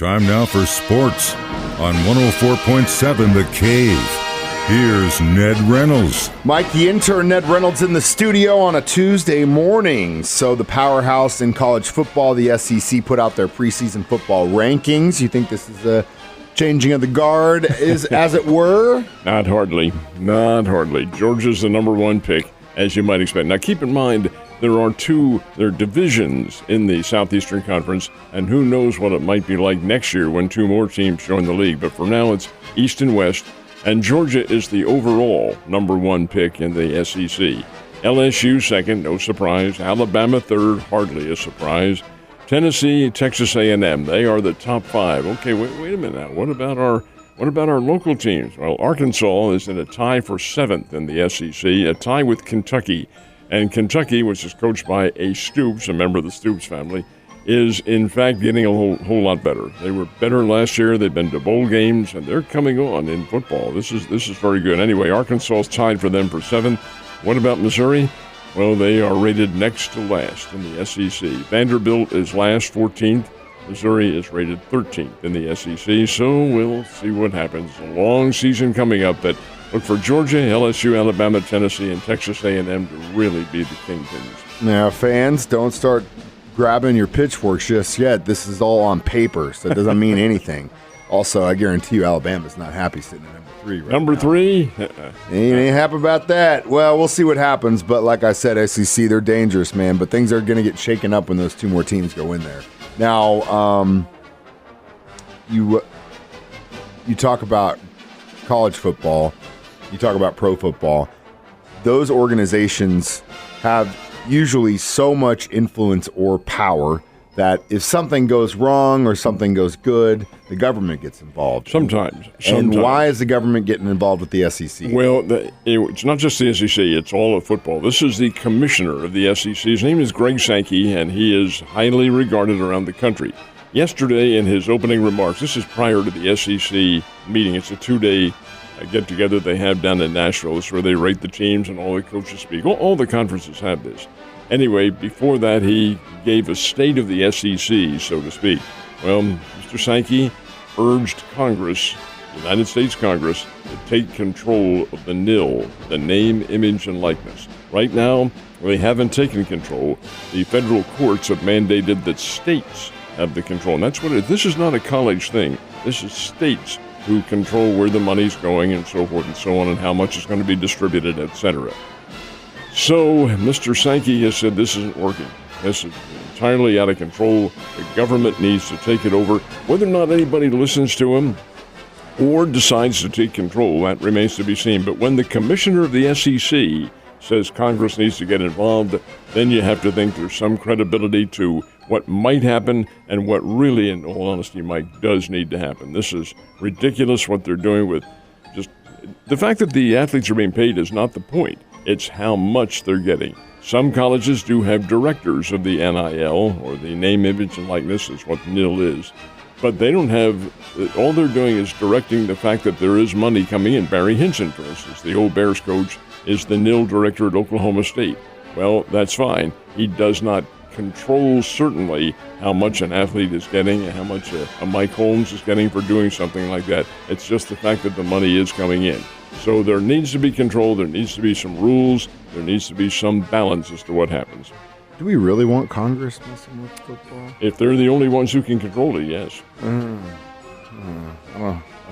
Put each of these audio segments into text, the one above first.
Time now for sports on 104.7 The Cave. Here's Ned Reynolds. Mike, the intern Ned Reynolds in the studio on a Tuesday morning. So the powerhouse in college football, the SEC, put out their preseason football rankings. You think this is a changing of the guard, as it were? Not hardly. Not hardly. Georgia's the number one pick, as you might expect. Now, keep in mind, there are divisions in the Southeastern Conference, and who knows what it might be like next year when two more teams join the league. But for now, it's East and West. And Georgia is the overall number one pick in the SEC. LSU second, no surprise. Alabama third, hardly a surprise. Tennessee, Texas A&M, they are the top five. Okay, wait a minute now. What about our local teams? Well, Arkansas is in a tie for seventh in the SEC, a tie with Kentucky. And Kentucky, which is coached by a Stoops, a member of the Stoops family, is in fact getting a whole lot better. They were better last year. They've been to bowl games, and they're coming on in football. This is very good. Anyway, Arkansas's tied for them for seventh. What about Missouri? Well, they are rated next to last in the SEC. Vanderbilt is last, 14th. Missouri is rated 13th in the SEC. So we'll see what happens. A long season coming up, but look for Georgia, LSU, Alabama, Tennessee, and Texas A&M to really be the kingpins. Now, fans, don't start grabbing your pitchforks just yet. This is all on paper, so it doesn't mean anything. Also, I guarantee you Alabama's not happy sitting at number 3 right Number now. 3? Ain't happy about that. Well, we'll see what happens, but like I said, SEC, they're dangerous, man, but things are going to get shaken up when those two more teams go in there. Now, you talk about college football, you talk about pro football. Those organizations have usually so much influence or power that if something goes wrong or something goes good, the government gets involved. Sometimes. And why is the government getting involved with the SEC? Well, it's not just the SEC, it's all of football. This is the commissioner of the SEC. His name is Greg Sankey, and he is highly regarded around the country. Yesterday, in his opening remarks, this is prior to the SEC meeting. It's a 2-day get-together they have down in Nashville. This is where they rate the teams and all the coaches speak. All the conferences have this. Anyway, before that, he gave a state of the SEC, so to speak. Well, Mr. Sankey urged Congress, United States Congress, to take control of the NIL, the name, image, and likeness. Right now, they haven't taken control. The federal courts have mandated that states have the control. And that's what this is not a college thing. This is states who control where the money's going and so forth and so on and how much is going to be distributed, etc. So Mr. Sankey has said this isn't working. This is entirely out of control. The government needs to take it over. Whether or not anybody listens to him or decides to take control, that remains to be seen. But when the commissioner of the SEC says Congress needs to get involved, then you have to think there's some credibility to what might happen and what really, in all honesty, Mike, does need to happen. This is ridiculous what they're doing with just the fact that the athletes are being paid is not the point. It's how much they're getting. Some colleges do have directors of the NIL, or the name, image, and likeness is what NIL is. But they don't have, all they're doing is directing the fact that there is money coming in. Barry Hinson, for instance, the old Bears coach, is the NIL director at Oklahoma State. Well, that's fine. He does not control, certainly, how much an athlete is getting and how much a Mike Holmes is getting for doing something like that. It's just the fact that the money is coming in. So there needs to be control, there needs to be some rules, there needs to be some balance as to what happens. Do we really want Congress messing with football? If they're the only ones who can control it, yes.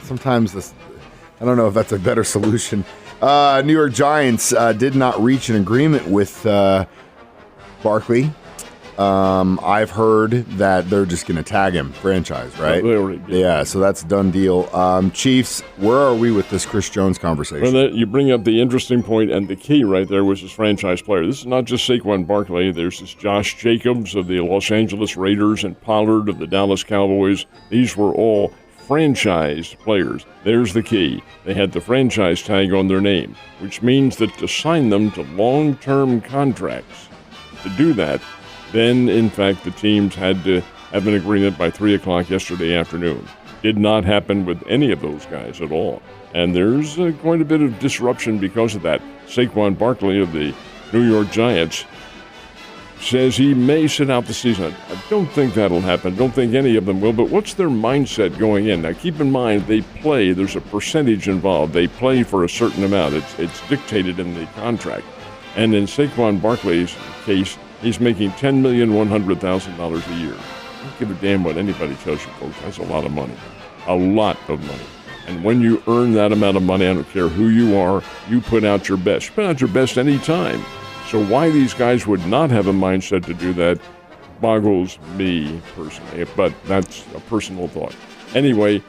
Sometimes I don't know if that's a better solution. New York Giants did not reach an agreement with Barkley. I've heard that they're just going to tag him franchise, right? Yeah, so that's a done deal. Chiefs, where are we with this Chris Jones conversation? Well, you bring up the interesting point, and the key right there was his franchise player. This is not just Saquon Barkley. There's this Josh Jacobs of the Los Angeles Raiders and Pollard of the Dallas Cowboys. These were all franchise players. There's the key. They had the franchise tag on their name, which means that to sign them to long-term contracts, to do that, then, in fact, the teams had to have an agreement by 3 o'clock yesterday afternoon. Did not happen with any of those guys at all. And there's quite a bit of disruption because of that. Saquon Barkley of the New York Giants says he may sit out the season. I don't think that'll happen. Don't think any of them will. But what's their mindset going in? Now, keep in mind, they play. There's a percentage involved. They play for a certain amount. It's dictated in the contract. And in Saquon Barkley's case, he's making $10,100,000 a year. I don't give a damn what anybody tells you, folks. That's a lot of money. A lot of money. And when you earn that amount of money, I don't care who you are, you put out your best. You put out your best any time. So why these guys would not have a mindset to do that boggles me personally, but that's a personal thought. Anyway,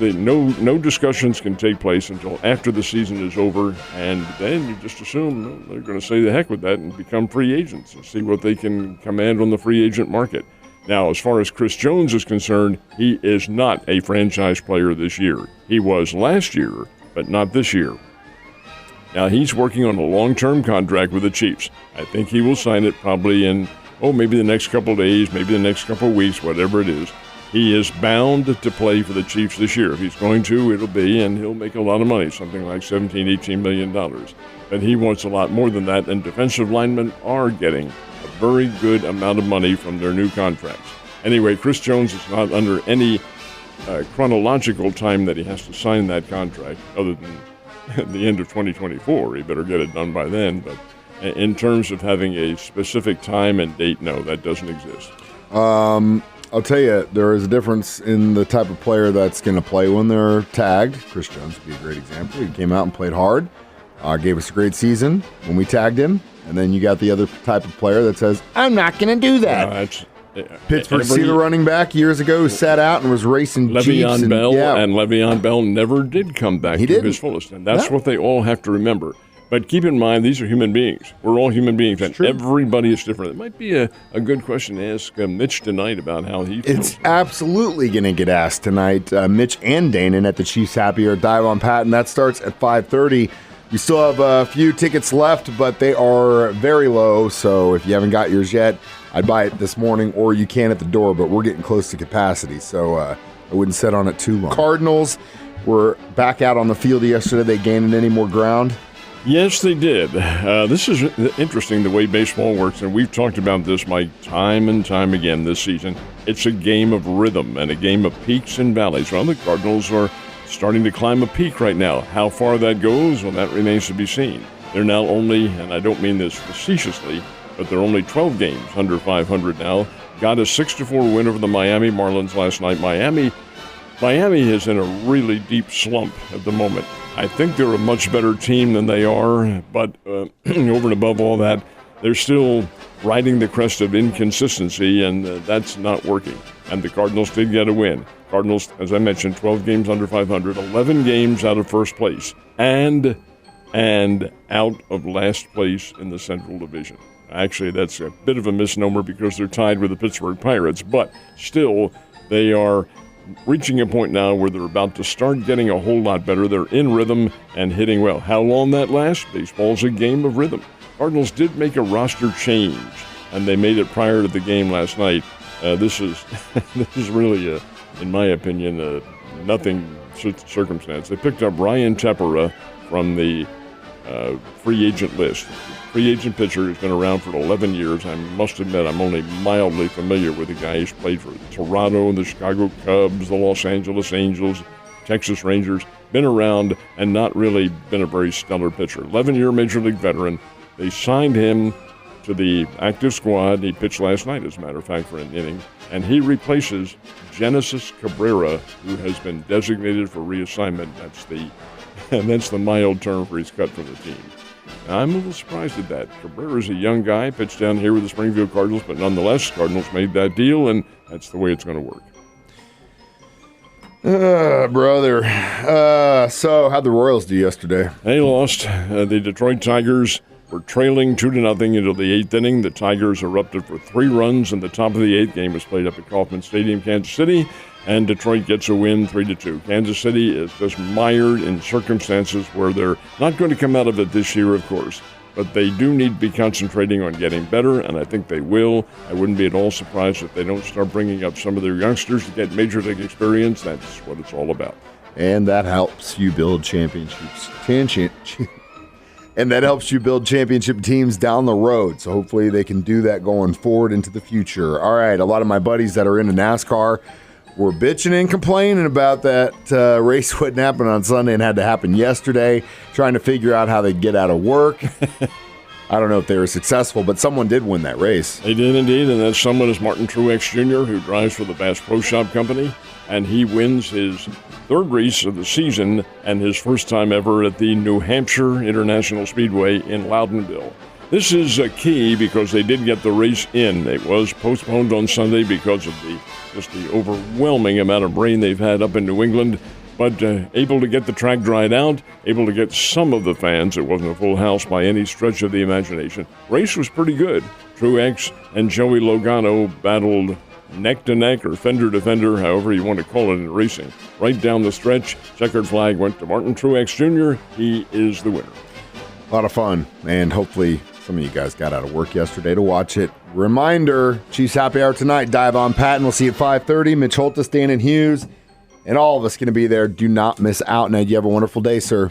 no discussions can take place until after the season is over, and then you just assume they're going to say the heck with that and become free agents and see what they can command on the free agent market. Now, as far as Chris Jones is concerned, he is not a franchise player this year. He was last year, but not this year. Now, he's working on a long-term contract with the Chiefs. I think he will sign it probably in, maybe the next couple of days, maybe the next couple of weeks, whatever it is. He is bound to play for the Chiefs this year. If he's going to, it'll be, and he'll make a lot of money, something like $17, $18 million. But he wants a lot more than that, and defensive linemen are getting a very good amount of money from their new contracts. Anyway, Chris Jones is not under any chronological time that he has to sign that contract, other than at the end of 2024. He better get it done by then. But in terms of having a specific time and date, no, that doesn't exist. I'll tell you, there is a difference in the type of player that's going to play when they're tagged. Chris Jones would be a great example. He came out and played hard, gave us a great season when we tagged him. And then you got the other type of player that says, I'm not going to do that. Pittsburgh Steelers running back years ago who sat out and was racing Jeeps. And Le'Veon Bell never did come back to his fullest. And that's what they all have to remember. But keep in mind, these are human beings. We're all human beings, and everybody is different. It might be a good question to ask Mitch tonight about how he feels. It's absolutely going to get asked tonight. Mitch and Danon at the Chiefs Happy Hour Dive on Pat, and that starts at 5:30. We still have a few tickets left, but they are very low, so if you haven't got yours yet, I'd buy it this morning, or you can at the door, but we're getting close to capacity, so I wouldn't sit on it too long. Cardinals were back out on the field yesterday. They gained any more ground? Yes, they did. This is interesting, the way baseball works, and we've talked about this, Mike, time and time again this season. It's a game of rhythm and a game of peaks and valleys. Well, the Cardinals are starting to climb a peak right now. How far that goes, well, that remains to be seen. They're now only, and I don't mean this facetiously, but they're only 12 games under 500 now. Got a 6-4 win over the Miami Marlins last night. Miami is in a really deep slump at the moment. I think they're a much better team than they are, but over and above all that, they're still riding the crest of inconsistency, and that's not working. And the Cardinals did get a win. Cardinals, as I mentioned, 12 games under 500, 11 games out of first place, and out of last place in the Central Division. Actually, that's a bit of a misnomer because they're tied with the Pittsburgh Pirates, but still, they are reaching a point now where they're about to start getting a whole lot better. They're in rhythm and hitting well. How long that lasts? Baseball's a game of rhythm. Cardinals did make a roster change, and they made it prior to the game last night. This is really, in my opinion, nothing circumstance. They picked up Ryan Tepera from the free agent list. Free agent pitcher who's been around for 11 years. I must admit I'm only mildly familiar with the guy. He's played for Toronto, the Chicago Cubs, the Los Angeles Angels, Texas Rangers. Been around and not really been a very stellar pitcher. 11-year Major League veteran. They signed him to the active squad. He pitched last night, as a matter of fact, for an inning. And he replaces Genesis Cabrera, who has been designated for reassignment. That's the mild term for he's cut from the team. Now, I'm a little surprised at that. Cabrera's a young guy, pitched down here with the Springfield Cardinals, but nonetheless, Cardinals made that deal, and that's the way it's going to work. Brother. So, how'd the Royals do yesterday? They lost. The Detroit Tigers were trailing 2-0 into the 8th inning. The Tigers erupted for 3 runs, and the top of the 8th game was played up at Kauffman Stadium, Kansas City, and Detroit gets a win 3-2. Kansas City is just mired in circumstances where they're not going to come out of it this year, of course, but they do need to be concentrating on getting better, and I think they will. I wouldn't be at all surprised if they don't start bringing up some of their youngsters to get major league experience. That's what it's all about. And that helps you build championships. And that helps you build championship teams down the road. So hopefully they can do that going forward into the future. All right, a lot of my buddies that are into NASCAR were bitching and complaining about that race wouldn't happen on Sunday and had to happen yesterday, trying to figure out how they'd get out of work. I don't know if they were successful, but someone did win that race. They did indeed, and that someone is Martin Truex Jr., who drives for the Bass Pro Shop Company, and he wins his third race of the season and his first time ever at the New Hampshire International Speedway in Loudonville. This is key because they did get the race in. It was postponed on Sunday because of the overwhelming amount of rain they've had up in New England, but able to get the track dried out, able to get some of the fans. It wasn't a full house by any stretch of the imagination. Race was pretty good. Truex and Joey Logano battled neck to neck or fender to fender, however you want to call it in racing. Right down the stretch, checkered flag went to Martin Truex Jr. He is the winner. A lot of fun, and hopefully some of you guys got out of work yesterday to watch it. Reminder, Chiefs Happy Hour tonight, Dive on Patton. We'll see you at 5:30. Mitch Holtis, Dan and Hughes, and all of us going to be there. Do not miss out. Ned, you have a wonderful day, sir.